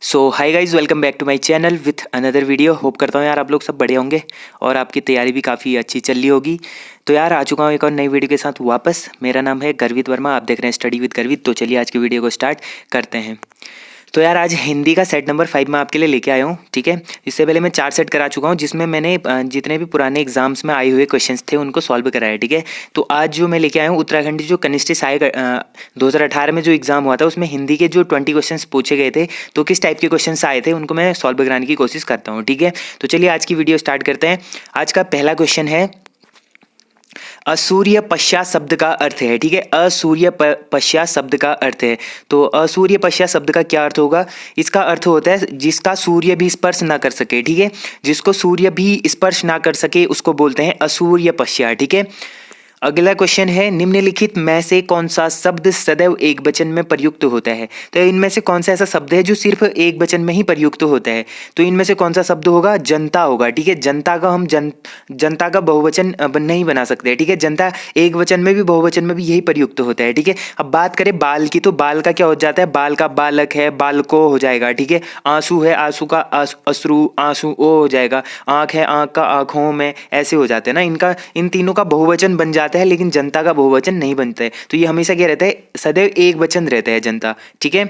So hi guys, welcome back to my channel with another video. Hope करता हूँ यार आप लोग सब बढ़िया होंगे और आपकी तैयारी भी काफ़ी अच्छी चल रही होगी। तो यार आ चुका हूँ एक और नई वीडियो के साथ वापस। मेरा नाम है गर्वित वर्मा, आप देख रहे हैं स्टडी विद गर्वित। तो चलिए आज की वीडियो को स्टार्ट करते हैं। तो यार आज हिंदी का सेट नंबर 5 मैं आपके लिए लेके आया हूँ, ठीक है। इससे पहले मैं 4 सेट करा चुका हूँ जिसमें मैंने जितने भी पुराने एग्जाम्स में आए हुए क्वेश्चंस थे उनको सॉल्व कराया, ठीक है। तो आज जो मैं लेके आया हूँ उत्तराखंड जो कनिष्ठ सहायक 2018 में जो एग्जाम हुआ था उसमें हिंदी के जो 20 क्वेश्चंस पूछे गए थे, तो किस टाइप के क्वेश्चंस आए थे उनको मैं सॉल्व कराने की कोशिश करता हूँ, ठीक है। तो चलिए आज की वीडियो स्टार्ट करते हैं। आज का पहला क्वेश्चन है असूर्य पश्चात शब्द का अर्थ है, ठीक है। असूर्य पश्चात शब्द का अर्थ है। तो असूर्य पश्चात शब्द का क्या अर्थ होगा? इसका अर्थ होता है जिसका सूर्य भी स्पर्श ना कर सके, ठीक है। जिसको सूर्य भी स्पर्श ना कर सके उसको बोलते हैं असूर्य पश्चात, ठीक है। अगला क्वेश्चन है निम्नलिखित में से कौन सा शब्द सदैव एक वचन में प्रयुक्त होता है? तो इनमें से कौन सा ऐसा शब्द है जो सिर्फ एक वचन में ही प्रयुक्त होता है? तो इनमें से कौन सा शब्द होगा? जनता होगा, ठीक है। जनता का हम जनता का बहुवचन नहीं बना सकते, ठीक है। जनता एक वचन में भी बहुवचन में भी यही प्रयुक्त होता है, ठीक है। अब बात करें बाल की, तो बाल का क्या हो जाता है? बाल का बालक है, बालको हो जाएगा, ठीक है। आंसू है, आंसू का अश्रु, आंसू ओ हो जाएगा। आंख है, आंख का आंखों में, ऐसे हो जाते हैं ना। इनका इन तीनों का बहुवचन बन जाता है लेकिन जनता का बहुवचन नहीं बनता है। तो ये हमेशा क्या रहता है? सदैव एक वचन रहता है जनता, ठीक है।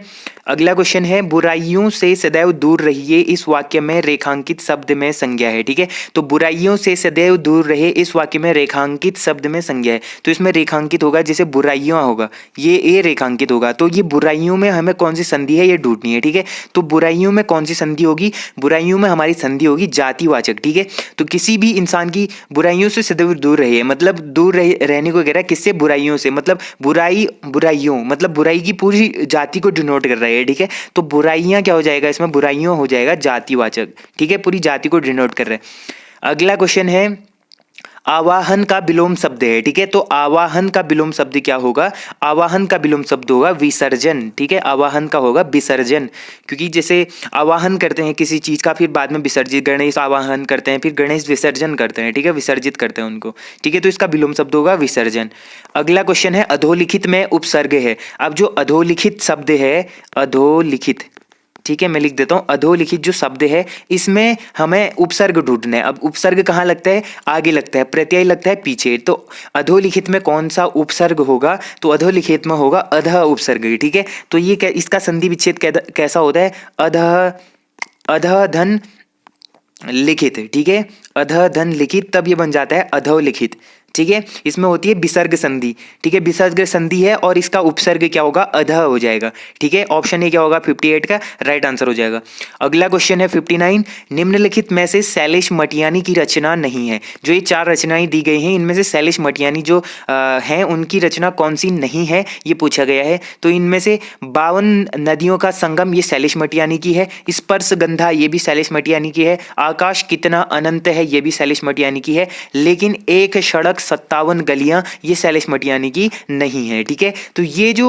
अगला क्वेश्चन है बुराइयों से सदैव दूर रहिए इस वाक्य में रेखांकित शब्द में संज्ञा है, ठीक है। तो बुराइयों से सदैव दूर रहे इस वाक्य में रेखांकित शब्द में संज्ञा है। तो इसमें रेखांकित होगा, जैसे बुराइयों होगा ये रेखांकित होगा। तो ये बुराइयों में हमें कौन सी संधि है ये ढूंढनी है, ठीक है। तो बुराइयों में कौन सी संधि होगी? बुराइयों में हमारी संधि होगी जातिवाचक, ठीक है। तो किसी भी इंसान की बुराइयों से सदैव दूर रहिए, मतलब दूर रहने को कह रहा है। किससे? बुराइयों से, मतलब बुराइयों मतलब बुराई की पूरी जाति को डिनोट कर रहा है, ठीक है। तो बुराइयां क्या हो जाएगा इसमें? बुराइयों हो जाएगा जातिवाचक, ठीक है। पूरी जाति को डिनोट कर रहा है। अगला क्वेश्चन है आवाहन का विलोम शब्द है, ठीक है। तो आवाहन का विलोम शब्द क्या होगा? आवाहन का विलोम शब्द होगा विसर्जन, ठीक है। आवाहन का होगा विसर्जन, क्योंकि जैसे आवाहन करते हैं किसी चीज का फिर बाद में विसर्जित, गणेश आवाहन करते हैं फिर गणेश विसर्जन करते हैं, ठीक है। विसर्जित करते हैं उनको, ठीक है। तो इसका विलोम शब्द होगा विसर्जन। अगला क्वेश्चन है अधोलिखित में उपसर्ग है। अब जो अधोलिखित शब्द है, अधोलिखित, ठीक है, मैं लिख देता हूं। अधोलिखित जो शब्द है इसमें हमें उपसर्ग ढूंढना है। अब उपसर्ग कहाँ लगता है? आगे लगता है, प्रत्यय लगता है पीछे। तो अधोलिखित में कौन सा उपसर्ग होगा? तो अधोलिखित में होगा अध उपसर्ग, ठीक है। तो ये इसका संधि विच्छेद कैसा होता है? अध अध धन लिखित, ठीक है। अध धन लिखित, तब ये बन जाता है अधोलिखित, ठीक है। इसमें होती है विसर्ग संधि, ठीक है। विसर्ग संधि है और इसका उपसर्ग क्या होगा? अध हो जाएगा, ठीक है। ऑप्शन ए क्या होगा? 58 का राइट आंसर हो जाएगा। अगला क्वेश्चन है 59 निम्नलिखित में से शैलेश मटियानी की रचना नहीं है। जो ये 4 रचनाएं दी गई हैं इनमें से शैलेश मटियानी जो हैं उनकी रचना कौन सी नहीं है ये पूछा गया है। तो इनमें से 52 नदियों का संगम ये शैलेश मटियानी की है। स्पर्श गंधा ये भी शैलेश मटियानी की है। आकाश कितना अनंत है ये भी शैलेश मटियानी की है। लेकिन एक सड़क 57 गलियां ये शैलेश मटियानी की नहीं है, ठीक है। तो ये जो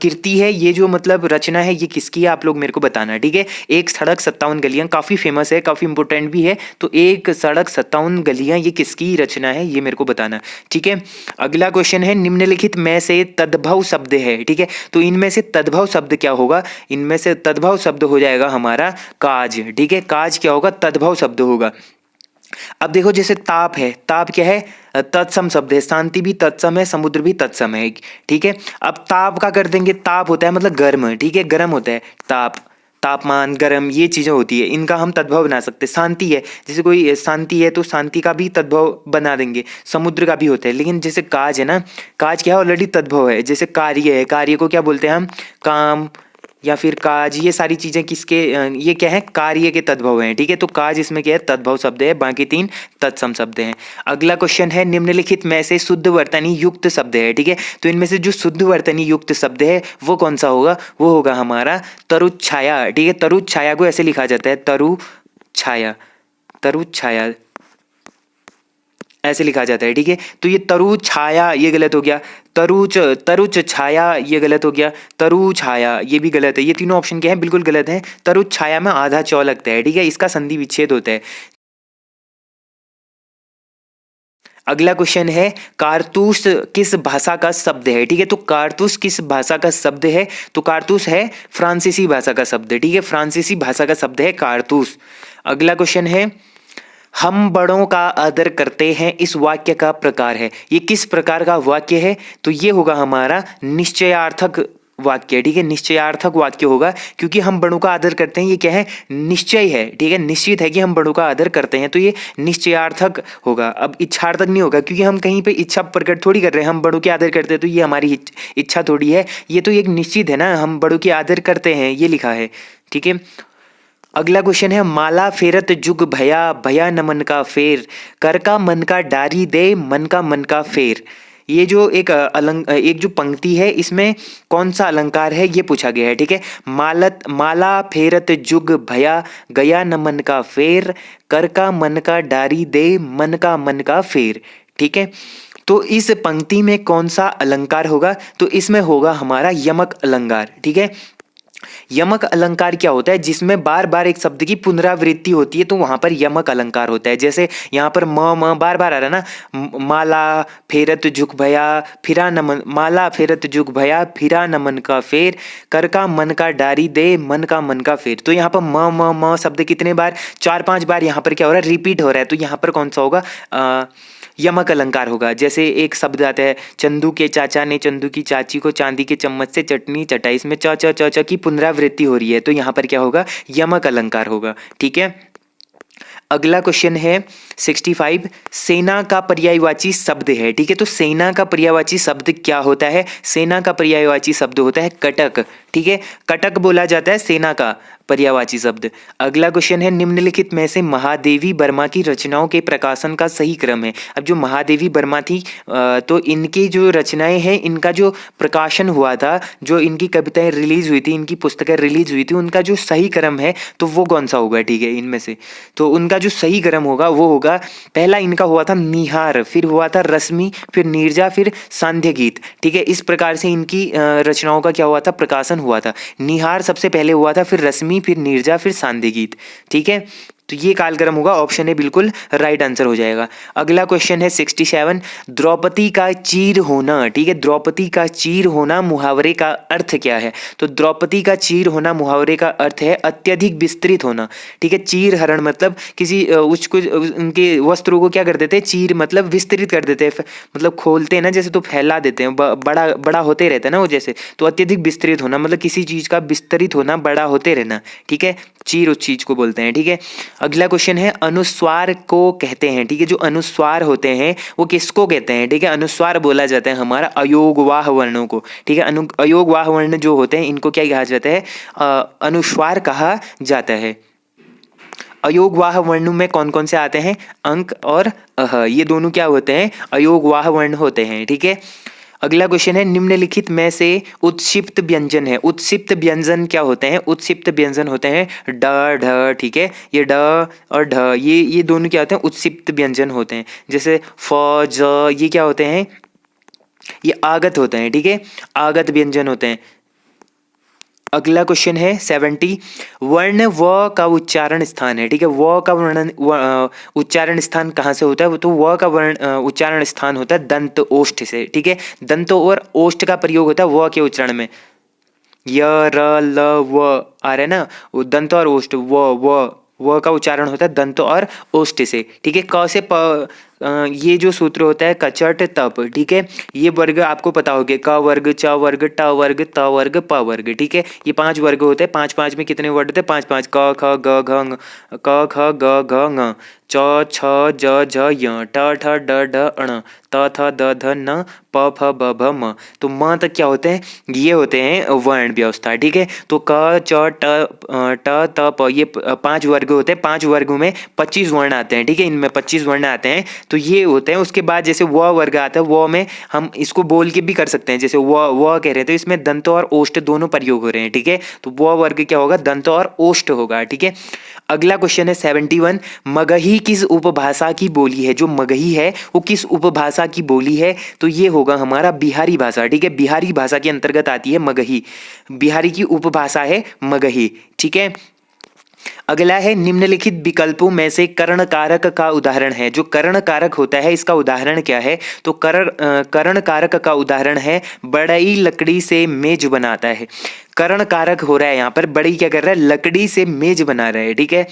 कीर्ति है, ये जो मतलब रचना है, ये किसकी है आप लोग मेरे को बताना, ठीक है। एक सड़क 57 गलियां काफी फेमस है, काफी इंपोर्टेंट भी है। तो एक सड़क 57 गलियां ये किसकी रचना है ये मेरे को बताना, ठीक है। अगला क्वेश्चन है निम्नलिखित में से तद्भव शब्द है, ठीक है। तो इनमें से तद्भव शब्द क्या होगा? इनमें से तद्भव शब्द हो जाएगा हमारा काज, ठीक है। काज क्या होगा? तद्भव शब्द होगा। अब देखो जैसे ताप है, ताप क्या है? तत्सम शब्द है। शांति भी तत्सम है, समुद्र भी तत्सम है, ठीक है। अब ताप का कर देंगे, ताप होता है मतलब गर्म, ठीक है। गर्म होता है ताप, तापमान, गर्म, ये चीजें होती है, इनका हम तद्भव बना सकते हैं। शांति है, जैसे कोई शांति है तो शांति का भी तद्भव बना देंगे। समुद्र का भी होता है। लेकिन जैसे काज है ना, काज क्या है? ऑलरेडी तद्भव है। जैसे कार्य है, कार्य को क्या बोलते हैं हम? काम या फिर काज, ये सारी चीजें किसके ये क्या है? कार्य के तद्भव हैं, ठीक है। तो काज इसमें क्या है? तद्भव शब्द है, बाकी 3 तत्सम शब्द हैं। अगला क्वेश्चन है निम्नलिखित में से शुद्ध वर्तनी युक्त शब्द है, ठीक है। तो इनमें से जो शुद्ध वर्तनी युक्त शब्द है वो कौन सा होगा? वो होगा हमारा तरुच्छाया, ठीक है। तरुच्छाया को ऐसे लिखा जाता है, तरुच्छाया, तरुच्छाया ऐसे लिखा जाता है, ठीक है। तो ये तरु छाया ये गलत हो गया। तरुच छाया ये गलत हो गया। तरु छाया ये भी गलत है। ये तीनों ऑप्शन क्या है? बिल्कुल गलत है। तरु छाया में आधा चौ लगता है, ठीक है। इसका संधि विच्छेद होता है। अगला क्वेश्चन है कारतूस किस भाषा का शब्द है, ठीक है। तो कारतूस किस भाषा का शब्द है, तो कारतूस है फ्रांसीसी भाषा का शब्द, ठीक है। फ्रांसीसी भाषा का शब्द है कारतूस। अगला क्वेश्चन है हम बड़ों का आदर करते हैं इस वाक्य का प्रकार है, ये किस प्रकार का वाक्य है, तो ये होगा हमारा निश्चयार्थक वाक्य, ठीक है। निश्चयार्थक वाक्य होगा क्योंकि हम बड़ों का आदर करते हैं, ये क्या है, निश्चय है, ठीक है। निश्चित है कि हम बड़ों का आदर करते हैं, तो ये निश्चयार्थक होगा। अब इच्छार्थक नहीं होगा क्योंकि हम कहीं पे इच्छा प्रकट थोड़ी कर रहे हैं, हम बड़ों की आदर करते हैं तो ये हमारी इच्छा थोड़ी है, ये तो एक निश्चित है ना, हम बड़ों की आदर करते हैं, ये लिखा है, ठीक है। अगला क्वेश्चन है माला फेरत जुग भया भया न मन का फेर, कर का मन का डारी दे मन का फेर। ये जो एक जो पंक्ति है इसमें कौन सा अलंकार है ये पूछा गया है, ठीक है। माला फेरत जुग भया गया न मन का फेर, कर का मन का डारी दे मन का फेर, ठीक है। तो इस पंक्ति में कौन सा अलंकार होगा, तो इसमें होगा हमारा यमक अलंकार, ठीक है। यमक अलंकार क्या होता है, जिसमें बार बार एक शब्द की पुनरावृत्ति होती है, तो वहां पर यमक अलंकार होता है। जैसे यहाँ पर म बार बार आ रहा है ना, माला फेरत जुग भया फिरा नमन, माला फेरत जुग भया फिरा नमन का फेर, कर का मन का डारी दे मन का फेर। तो यहाँ पर म शब्द कितने बार, 4-5 बार यहाँ पर क्या हो रहा है, रिपीट हो रहा है। तो यहाँ पर कौन सा होगा, यमक अलंकार होगा। जैसे एक शब्द आता है चंदू के चाचा ने चंदू की चाची को चांदी के चम्मच से चटनी चटाई, इसमें च च च च की पुनरावृत्ति हो रही है, तो यहाँ पर क्या होगा, यमक अलंकार होगा, ठीक है। अगला क्वेश्चन है 65 सेना का पर्यायवाची शब्द है, ठीक है। तो सेना का पर्यायवाची शब्द क्या होता है, सेना का पर्यायवाची शब्द होता है कटक, ठीक है। कटक बोला जाता है सेना का पर्यायवाची शब्द। अगला क्वेश्चन है निम्नलिखित में से महादेवी वर्मा की रचनाओं के प्रकाशन का सही क्रम है। अब जो महादेवी वर्मा थी तो इनकी जो रचनाएं हैं, इनका जो प्रकाशन हुआ था, जो इनकी कविताएं रिलीज हुई थी, इनकी पुस्तकें रिलीज हुई थी, उनका जो सही क्रम है तो वो कौन सा होगा, ठीक है। इनमें से तो उनका जो सही क्रम होगा वो होगा, पहला इनका हुआ था निहार, फिर हुआ था रश्मि, फिर नीरजा, फिर सांध्य गीत, ठीक है। इस प्रकार से इनकी रचनाओं का क्या हुआ था, प्रकाशन हुआ था। निहार सबसे पहले हुआ था, फिर रश्मि, फिर नीरजा, फिर सांध्य गीत, ठीक है। तो ये कालक्रम होगा, ऑप्शन ए बिल्कुल राइट आंसर हो जाएगा। अगला क्वेश्चन है 67 द्रौपदी का चीर होना, ठीक है। द्रौपदी का चीर होना मुहावरे का अर्थ क्या है, तो द्रौपदी का चीर होना मुहावरे का अर्थ है अत्यधिक विस्तृत होना, ठीक है। चीर हरण मतलब किसी उनके वस्त्रों को क्या कर देते हैं, चीर मतलब विस्तृत कर देते हैं, मतलब खोलते हैं ना जैसे, तो फैला देते हैं, बड़ा बड़ा होते रहता है ना वो जैसे। तो अत्यधिक विस्तृत होना मतलब किसी चीज का विस्तृत होना, बड़ा होते रहना, ठीक है। चीर उस चीज को बोलते हैं, ठीक है। अगला क्वेश्चन है अनुस्वार को कहते हैं, ठीक है। जो अनुस्वार होते हैं वो किसको कहते हैं, ठीक है। अनुस्वार बोला जाता है हमारा अयोगवाह वर्णों को, ठीक है। अयोगवाह वर्ण जो होते हैं इनको क्या कहा जाता है, अनुस्वार कहा जाता है। अयोगवाह वर्णों में कौन कौन से आते हैं, अंक और अह, ये दोनों क्या होते हैं, अयोगवाह वर्ण होते हैं, ठीक है। अगला क्वेश्चन है निम्नलिखित में से उत्क्षिप्त व्यंजन है। उत्क्षिप्त व्यंजन क्या होते हैं, उत्क्षिप्त व्यंजन होते हैं ड ढ, ठीक है। ये ड और ढ ये दोनों क्या होते हैं, उत्क्षिप्त व्यंजन होते हैं। जैसे फ ज ये क्या होते हैं, ये आगत होते हैं, ठीक है, आगत व्यंजन होते हैं। अगला क्वेश्चन है 70 वर्ण व का उच्चारण स्थान है, ठीक है। व का उच्चारण स्थान कहाँ से होता है, तो व का उच्चारण स्थान होता है दंत ओष्ठ से, ठीक है। दंत और ओष्ठ का प्रयोग होता है व के उच्चारण में, य र ल व आ रहा है ना, दंत और ओष्ठ, व का उच्चारण होता है दंत और ओष्ठ से, ठीक है। क से प ये जो सूत्र होता है कचट तप, ठीक है। ये वर्ग आपको पता होगा, क वर्ग, च वर्ग, ट वर्ग, त वर्ग, प वर्ग, ठीक है। ये 5 वर्ग होते हैं, 5 में कितने वर्ड होते हैं, 5 क ख ग घ ङ, क ख ग घ ङ, च छ ज झ य, ट ठ ड ढ अण, त थ द ध न, प फ ब भ म। तो म तक क्या होते हैं, ये होते हैं वर्ण व्यवस्था, ठीक है। तो क च ट त प ये 5 वर्ग होते हैं, 5 वर्गों में 25 वर्ण आते हैं, ठीक है। इनमें 25 वर्ण आते हैं, तो ये होते हैं। उसके बाद जैसे व वर्ग आता है, व में हम इसको बोल के भी कर सकते हैं, जैसे व कह रहे थे, इसमें दंत और ओष्ठ दोनों प्रयोग हो रहे हैं, ठीक है। तो व वर्ग क्या होगा, दंत और ओष्ठ होगा, ठीक है। अगला क्वेश्चन है 71 मगही किस उपभाषा की बोली है। जो मगही है वो किस उपभाषा की बोली है, तो ये होगा हमारा बिहारी भाषा, ठीक है। बिहारी भाषा के अंतर्गत आती है मगही, बिहारी की उपभाषा है मगही, ठीक है। अगला है निम्नलिखित विकल्पों में से कर्ण कारक का उदाहरण है। जो कर्ण कारक होता है इसका उदाहरण क्या है? तो कर्ण कारक का उदाहरण है बड़ई लकड़ी से मेज बनाता है। कर्ण कारक हो रहा है यहाँ पर, बड़ई क्या कर रहा है? लकड़ी से मेज बना रहा है, ठीक है।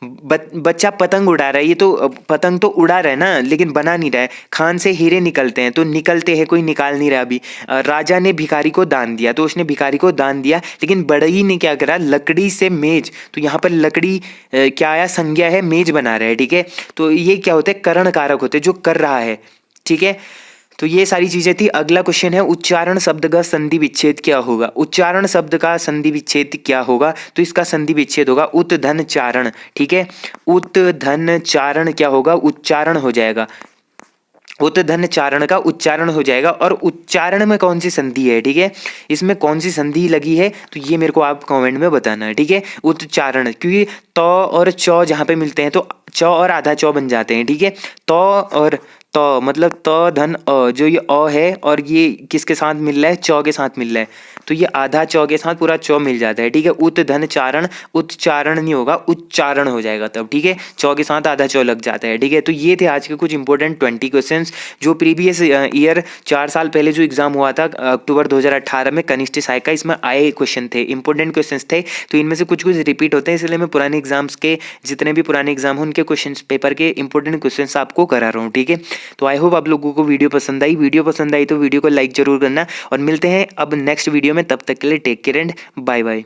बच्चा पतंग उड़ा रहा है, ये तो पतंग तो उड़ा रहा है ना, लेकिन बना नहीं रहा है। खान से हीरे निकलते हैं, तो निकलते हैं, कोई निकाल नहीं रहा अभी। राजा ने भिखारी को दान दिया, तो उसने भिखारी को दान दिया, लेकिन बढ़ई ने क्या करा? लकड़ी से मेज। तो यहाँ पर लकड़ी क्या आया? संज्ञा है, मेज बना रहा है, ठीक है। तो ये क्या होते हैं? कर्ण कारक होते हैं, जो कर रहा है, ठीक है। तो ये सारी चीजें थी। अगला क्वेश्चन है उच्चारण शब्द का संधि विच्छेद क्या होगा? उच्चारण शब्द का संधि विच्छेद क्या होगा? तो इसका संधि विच्छेद होगा उत धन चारण, ठीक है। उत धन चारण क्या होगा? उच्चारण हो जाएगा। उत धन चारण का उच्चारण हो जाएगा। और उच्चारण में कौन सी संधि है, ठीक है, इसमें कौन सी संधि लगी है, तो ये मेरे को आप कमेंट में बताना है, ठीक है। उच्चारण, क्योंकि त और च जहाँ पे मिलते हैं तो च और आधा च बन जाते हैं, ठीक है। त और त मतलब त धन अ, जो ये अ है और ये किसके साथ मिल रहा है? च के साथ मिल रहा है, तो ये आधा च के साथ पूरा च मिल जाता है, ठीक है। उत धन चारण, उच्चारण नहीं होगा, उच्चारण हो जाएगा तब, ठीक है। च के साथ आधा च लग जाता है, ठीक है। तो ये थे आज के कुछ इंपॉर्टेंट 20 क्वेश्चंस जो प्रीवियस ईयर 4 साल पहले जो एग्जाम हुआ था अक्टूबर 2018 में कनिष्ठ सहायक का, इसमें आए क्वेश्चन थे, इंपॉर्टेंट क्वेश्चंस थे। तो इनमें से कुछ कुछ रिपीट होते हैं, इसलिए मैं पुराने एग्जाम्स के जितने भी पुराने एग्जाम हैं उनके क्वेश्चन पेपर के इंपॉर्टेंट क्वेश्चन आपको करा रहा हूँ, ठीक है। तो आई होप आप लोगों को वीडियो पसंद आई। वीडियो पसंद आई तो वीडियो को लाइक जरूर करना, और मिलते हैं अब नेक्स्ट वीडियो में। तब तक के लिए take care and bye bye.